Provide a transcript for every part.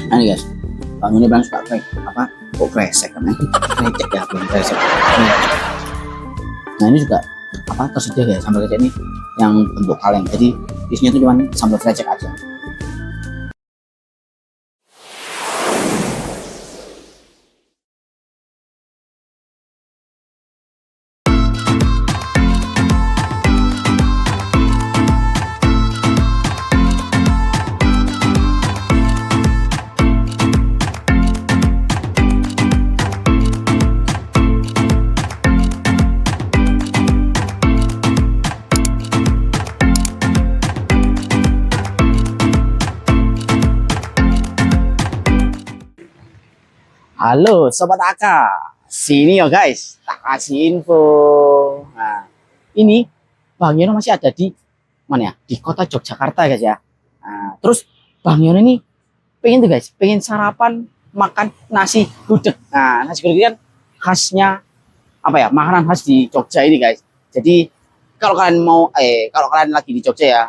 Nah ini guys, Bang ini bang suka apa? Kok kresek kan? Krecek ya, belum kresek. Nah ini juga apa tersedia ya sambal krecek ini yang bentuk kaleng. Jadi isinya itu cuma sambal krecek aja. Halo Sobat Aka, sini ya guys, tak kasih info. Nah, ini Bang Yono masih ada di mana ya? Di kota Yogyakarta guys ya. Nah, terus Bang Yono ini pengen tuh guys, pengen sarapan makan nasi gudeg. Nah, nasi gudeg ini kan khasnya apa ya? Makanan khas di Jogja ini guys. Jadi kalau kalian mau, kalau kalian lagi di Jogja ya,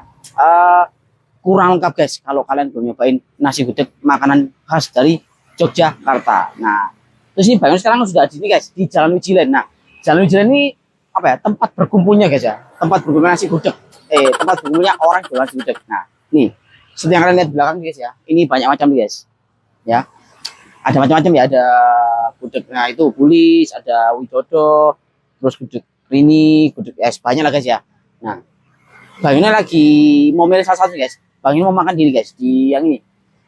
kurang lengkap guys. Kalau kalian belum nyobain nasi gudeg makanan khas dari Yogyakarta. Nah, terus ini Bang Yono sekarang sudah di sini guys, di Jalan Wijilan. Nah, Jalan Wijilan ini apa ya? Tempat berkumpulnya guys ya. Tempat berkumpulnya nasi gudeg. Tempat berkumpulnya orang jualan nasi gudeg. Nah, nih, seperti yang kalian lihat di belakang guys ya. Ini banyak macam nih guys. Ya. Ada macam-macam ya, ada gudeg. Nah, itu Bulis, ada Widodo, terus gudeg Rini, gudeg es banyak lah guys ya. Nah, Bang Yono lagi mau milih salah satu guys. Bang Yono mau makan diri guys di yang ini.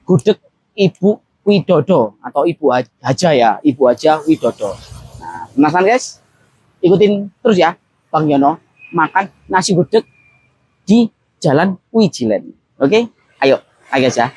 Gudeg Ibu Widodo atau Ibu Haja ya, Ibu Haja Widodo. Nah, penasaran guys? Ikutin terus ya, Bang Yono makan nasi gudeg di Jalan Wijilan. Oke, ayo guys ya.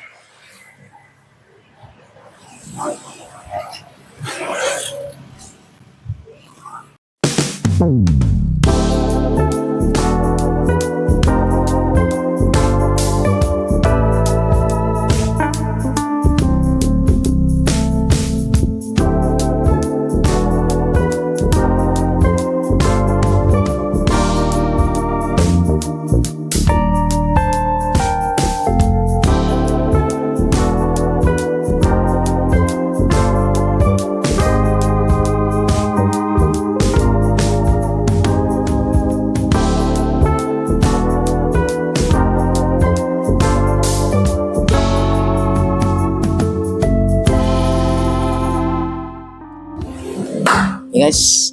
Ya guys,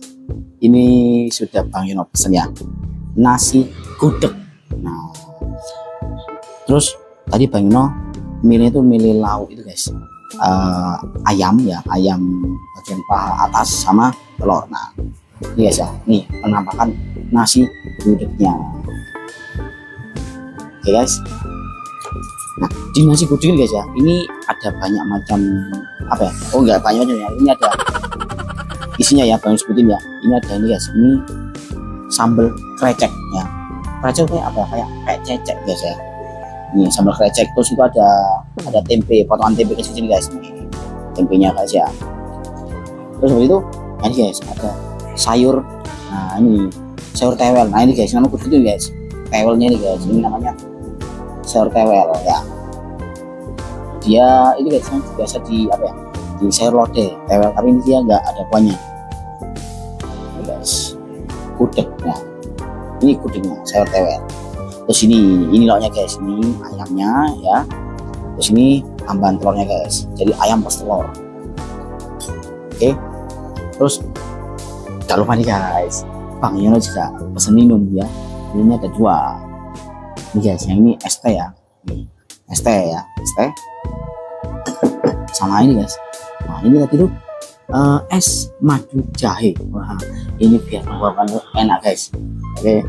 ini sudah Bang Yono pesen ya, nasi gudeg. Nah, terus tadi Bang Yono milih lauk itu guys, ayam ya, ayam bagian paha atas sama telur. Nah, ini guys ya, nih penampakan nasi gudegnya. Oke guys, nah di nasi gudeg ini guys ya, ini ada banyak macam apa ya? Oh enggak banyak macam ya, ini ada isinya ya, Bang sebutin ya. Ini ada ini guys, ini sambal krecek ya. Krecek kayak apa ya? Kayak cecek guys ya. Ini sambal krecek, terus itu ada tempe, potongan tempe kecil guys. Nih, tempenya guys ya. Terus seperti itu, nah ini guys ada sayur. Nah ini sayur tewel. Nah ini guys, nama kudu itu guys. Tewelnya ini guys, ini namanya sayur tewel ya. Dia itu guys biasa di apa ya? Di sayur lodeh tewel, tapi ini dia nggak ada kuahnya. Guys, gudeg. Nah, ini gudegnya sayur tewel. Terus ini lauknya guys, ini ayamnya ya. Terus ini tambahan telurnya guys. Jadi ayam plus telur. Oke. Terus jangan lupa nih guys, Bang Yono juga pesen minum ya. Ini ada dua. Ini guys, yang ini es teh ya. Nih, es teh ya, es teh. Sama ini guys. Nah, ini tadi tuh es madu jahe. Wah, ini biar membuatkan enak guys. Oke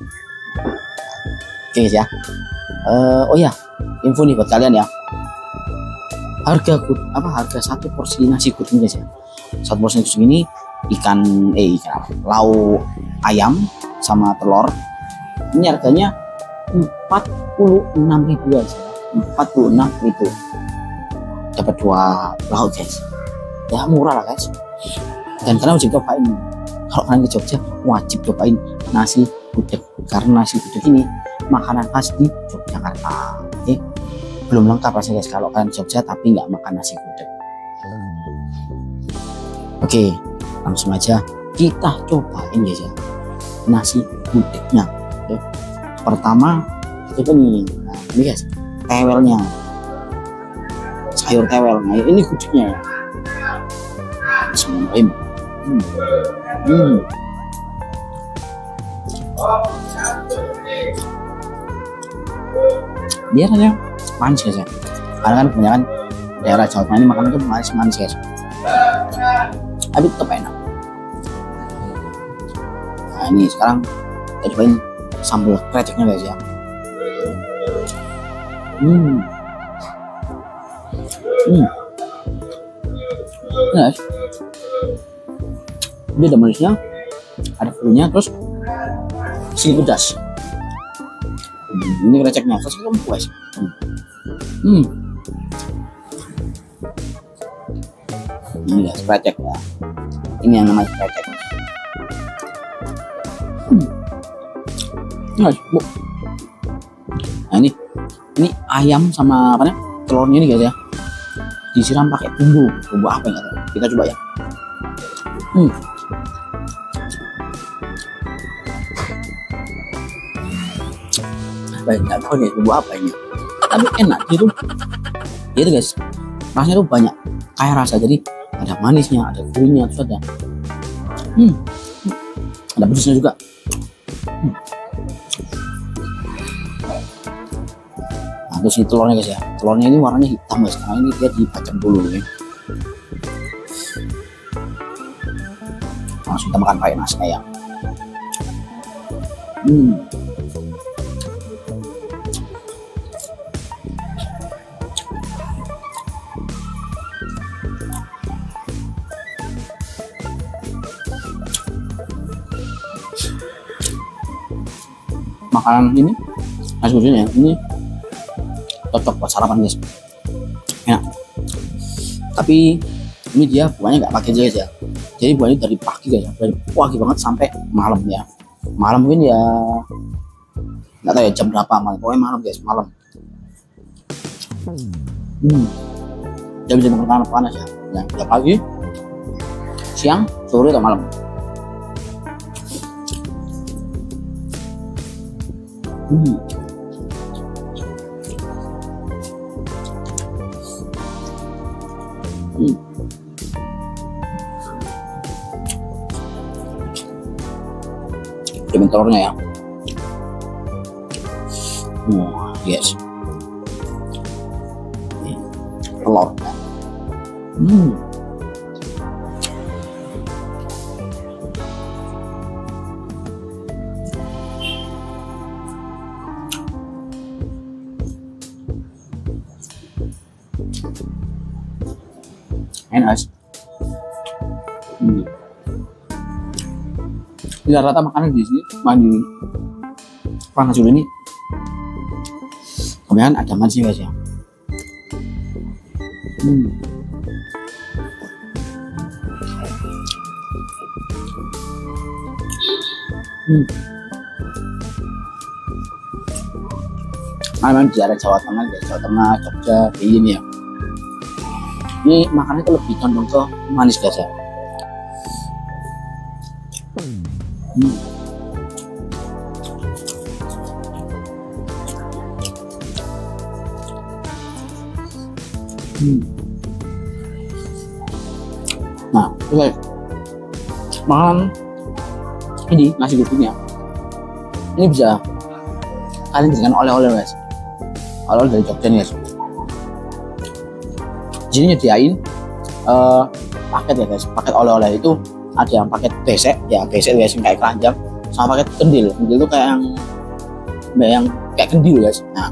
guys ya. Oh ya, info nih buat kalian ya. Harga satu porsi nasi gudeg guys ya. Satu porsi nasi ini ikan lauk ayam sama telur. Ini harganya 46.000 guys. 46.000. Dapat dua lauk guys. Ya murah lah guys. Dan kalian wajib cobain, kalau kalian ke Jogja wajib cobain nasi gudeg, karena nasi gudeg ini makanan khas di Yogyakarta. Oke, belum lengkap rasanya guys kalau kalian Jogja tapi nggak makan nasi gudeg. Oke, langsung aja kita cobain guys ya nasi gudegnya. Oke. Pertama itu nih, nah, ini guys tewelnya, sayur tewel. Nah ini gudegnya ya. Bismillahirrahmanirrahim. Dia rasanya manis guys ya, karena kan kebanyakan daerah Jawa Tengah ini makanan itu manis guys, tapi tetap enak. Nah ini sekarang kita cobain sambal kreceknya guys ya. Guys, dia ada manisnya, ada kuahnya, terus sedikit pedas. Ini kreceknya, terus kita puas. Ini guys krecek ya. Ini yang namanya krecek. Guys, Bu. Nah ini ayam sama apa nih? Telurnya ini guys ya. Disiram pakai bumbu apa enggak tahu. Kita coba ya. Nggak tahu nih bumbu apa ini, tapi enak gitu. Itu guys, rasanya tuh banyak, kayak rasa. Jadi ada manisnya, ada gurihnya, terus ada pedasnya juga. Nah terus ini telurnya guys ya, telurnya ini warnanya hitam guys, karena ini dia dibacem dulu ya. Langsung kita makan pakai nasinya ya. Makanan ini nasi gudegnya ini cocok buat sarapan guys, enak. Tapi ini dia buahnya nggak pakai guys ya, jadi buahnya dari pagi guys ya, dari pagi banget sampai malam ya. Malam mungkin ya nggak tahu ya jam berapa, malam pokoknya malam guys, malam. Dia bisa makan panas ya, ya pagi, siang, sore atau malam. Coba telurnya ya. Yes. Telur. Enak. Rata makanan di sini mandi panas dulu ini kemudian ada manisnya guys ya. Memang di daerah Jawa Tengah ya, Jawa Tengah, Jogja kayak gini ya. Ini makannya itu lebih condong ke manis guys ya. Nah, guys, makan ini nasi gudegnya ini bisa kalian dengan oleh-oleh guys, oleh-oleh dari Jogja nih guys. Di sini nyediain paket ya guys, paket oleh-oleh itu ada yang paket besek ya, besek guys kayak keranjang, sama paket kendil tuh kayak yang kayak kendil guys. Nah,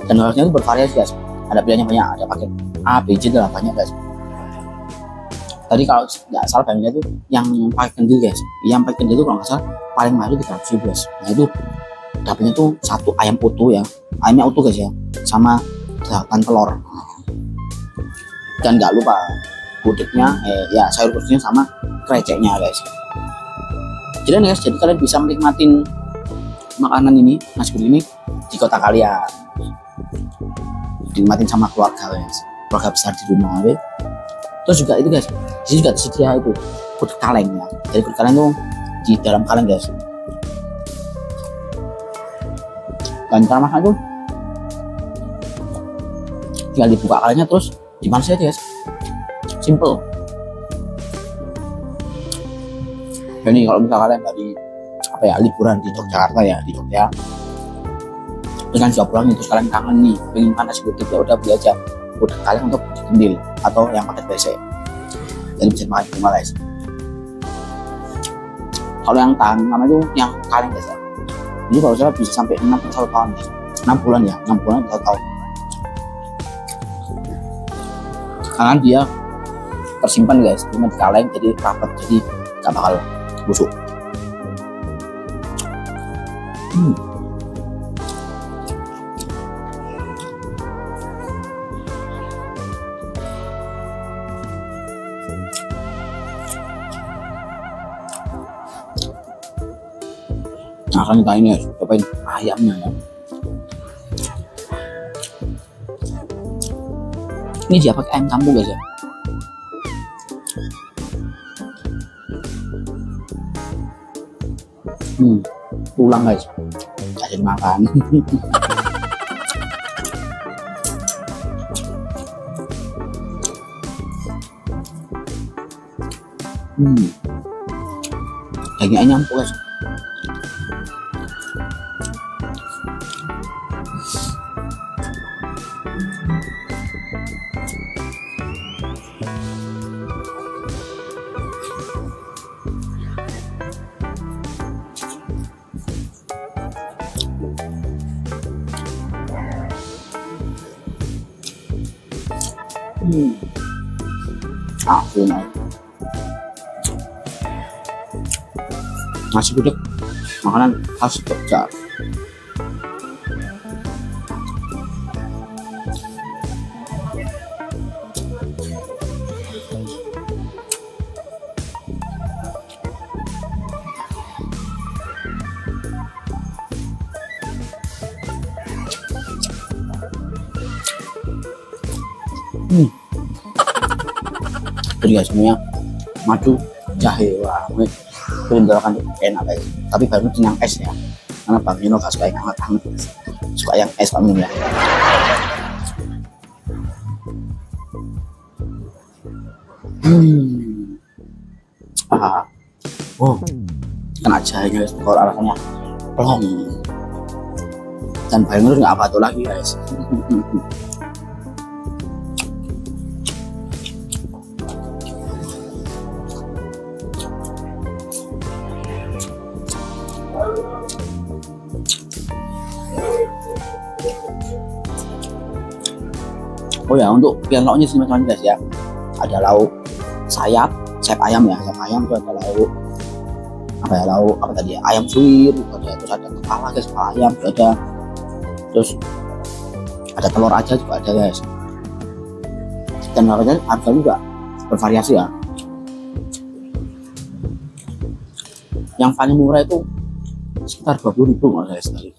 dan harusnya itu bervariasi guys, ada pilihannya banyak, ada paket A, B, C lah banyak guys. Tadi kalau nggak salah bayangnya tuh yang pakai kendil guys, yang pakai kendil itu kalau nggak salah paling mahal itu 300.000 guys. Nah itu dapatnya tuh satu ayam utuh ya, ayamnya utuh guys ya, sama 8 telur. Dan nggak lupa gudegnya, ya sayur gudegnya sama kreceknya guys. Jadi guys, jadi kalian bisa menikmatin makanan ini, nasi gudeg ini di kota kalian. dinikmatin sama keluarga guys, keluarga besar di rumah guys. Terus juga itu guys, di sini juga tersedia itu kulit kaleng ya. Jadi kulit kaleng itu di dalam kaleng guys. Dan cara masak itu tinggal dibuka kalengnya terus dimasak aja guys, simple. Jadi kalau misalnya kalian dari apa ya liburan di Yogyakarta ya, di Jogja, terus kan sudah pulang nih, terus kalian kangen nih pengen makan nasi gudeg, ya udah beli aja gudeg kaleng untuk kendil atau yang pakai BC, jadi bisa makan di rumah guys. Kalau yang tahan lama itu yang kaleng guys ya, ini kalau saya bisa sampai 6 tahun guys, 6 bulan ya, 6 bulan 1 tahun, karena dia tersimpan guys, cuma di kaleng jadi rapat, jadi gak bakal busuk. Nah kan kita ini cobain ayamnya ya. Ini dia pakai ayam kampung guys ya. Pulang guys, kasih makan. Dagingnya nyampu guys. Enak. Nasi gudeg makanan khas Jogja. Jadi guys semuanya madu jahe, wah itu mendoakan enak guys, tapi baru yang es ya, karena Bang Yeno gak suka yang hangat-hangat, suka yang es Pak minum ya. Kena jahenya guys, kalau rasanya plong, dan Bang Yeno nggak apa tuh lagi guys. Oh ya, untuk pilihan lauknya sih macam-macam guys ya. Ada lauk sayap ayam ya, sayap ayam, terus ada lauk apa ya, lauk apa tadi ya, ayam suwir, terus ada kepala guys, kepala ayam juga ada, terus ada telur aja juga ada guys. Dan harga juga bervariasi ya. Yang paling murah itu sekitar 20.000 guys tadi.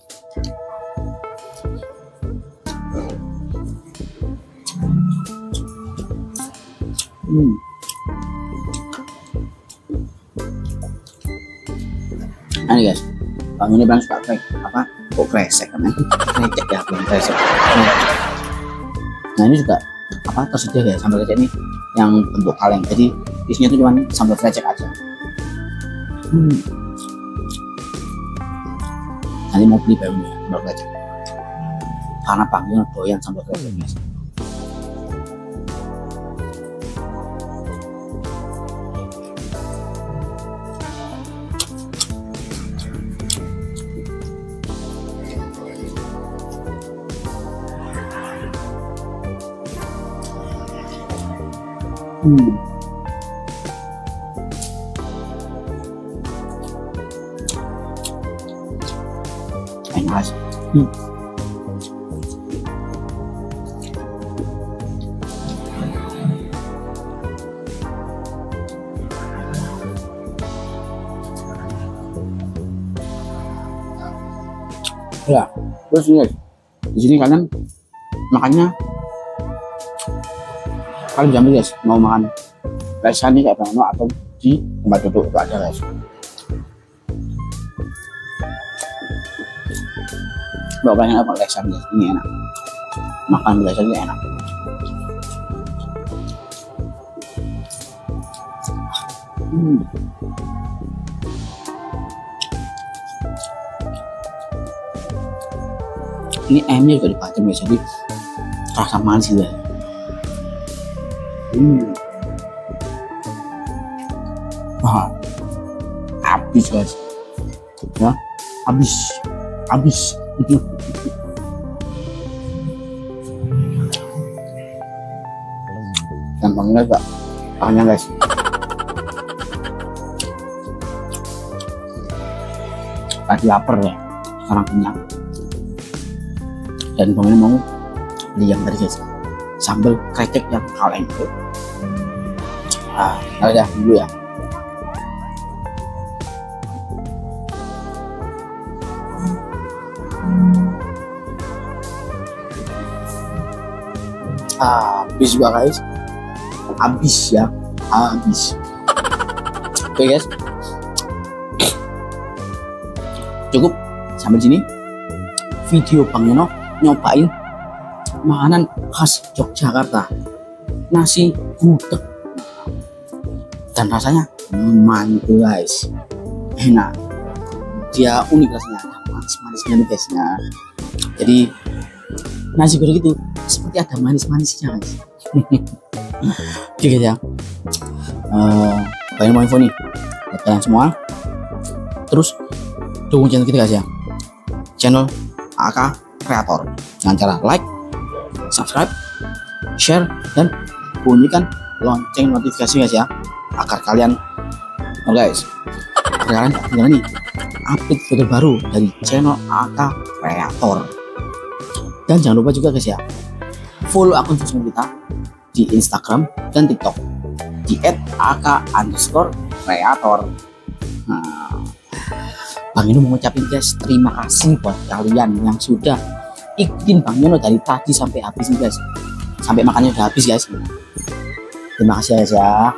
Nah ini guys, Bang ini bilang suka apa? Kok kresek kan? Krecek ya, belum kresek. Nah ini juga apa tersedia ya sambal krecek ini yang bentuk kaleng. Jadi isinya itu cuma sambal krecek aja. Nanti mau beli barunya sambal krecek. Karena Bang ini doyan sambal krecek guys. Enak. Ya, terus ini di sini kalian Makanya kalian bisa milih guys, mau makan lesan nih kayak Bang Yono atau di tempat duduk itu ada guys. Bawa pengen apa lesan guys, ini enak. Makan lesan ini enak. Ini ayamnya juga dipajang guys, jadi rasa manis gitu ya. Wah, habis guys, ya habis. Dan panggilnya juga panjang guys. Tadi lapar ya, sekarang kenyang. Dan panggilnya mau beli yang tadi guys, sambal krecek yang kaleng itu. Udah dulu ya. Habis juga guys, habis ya, habis. Oke guys, cukup sampai sini video Bang Yono nyobain makanan khas Yogyakarta, nasi gudeg, dan rasanya mantul guys, enak. Dia unik rasanya, ada manis-manisnya nih guys ya. Jadi nasi gudeg itu seperti ada manis-manisnya guys. Oke guys ya, banyak mau info nih buat kalian semua. Terus dukung channel kita guys ya, channel AK Kreator, dengan cara like, subscribe, share, dan bunyikan lonceng notifikasi guys ya, agar kalian guys, kalian nih update video baru dari channel AK Kreator. Dan jangan lupa juga guys ya, follow akun sosmed kita di Instagram dan TikTok di @ak_kreator. Bang Yono mau ngucapin guys, terima kasih buat kalian yang sudah ikutin Bang Yono dari tadi sampai habis nih guys, sampai makannya udah habis guys. Terima kasih guys ya.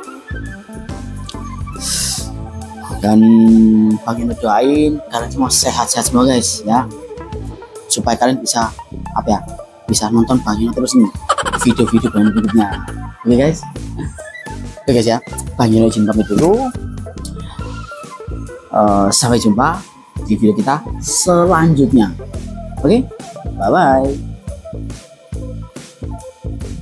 Dan Bang Yono doain kalian semua sehat-sehat semua guys ya, supaya kalian bisa bisa nonton Bang Yono terus nih video-video berikutnya. Oke guys, oke guys ya, Bang Yono izin pamit dulu. Sampai jumpa di video kita selanjutnya. Oke, bye bye.